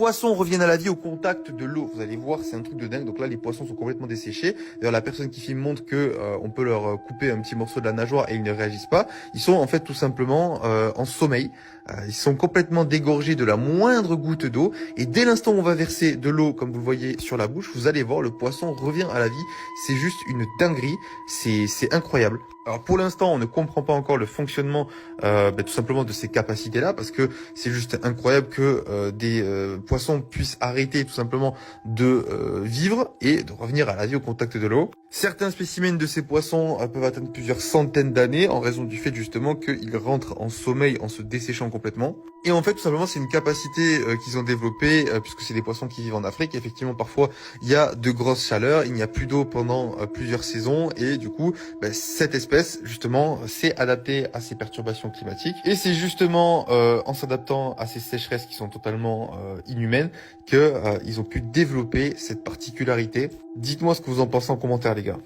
poissons reviennent à la vie au contact de l'eau. Vous allez voir, c'est un truc de dingue. Donc là, les poissons sont complètement desséchés. D'ailleurs, la personne qui filme montre que on peut leur couper un petit morceau de la nageoire et ils ne réagissent pas. Ils sont en fait tout simplement en sommeil. Ils sont complètement dégorgés de la moindre goutte d'eau. Et dès l'instant où on va verser de l'eau, comme vous le voyez sur la bouche, vous allez voir, le poisson revient à la vie. C'est juste une dinguerie. C'est incroyable. Alors pour l'instant, on ne comprend pas encore le fonctionnement tout simplement de ces capacités-là, parce que c'est juste incroyable que des poissons puissent arrêter tout simplement de vivre et de revenir à la vie au contact de l'eau. Certains spécimens de ces poissons peuvent atteindre plusieurs centaines d'années en raison du fait justement qu'ils rentrent en sommeil en se desséchant complètement. Et en fait, tout simplement, c'est une capacité qu'ils ont développée puisque c'est des poissons qui vivent en Afrique. Effectivement, parfois, il y a de grosses chaleurs, il n'y a plus d'eau pendant plusieurs saisons et du coup, cette espèce, justement, s'est adaptée à ces perturbations climatiques. Et c'est justement en s'adaptant à ces sécheresses qui sont totalement inhumaines que ils ont pu développer cette particularité. Dites-moi ce que vous en pensez en commentaire, les gars.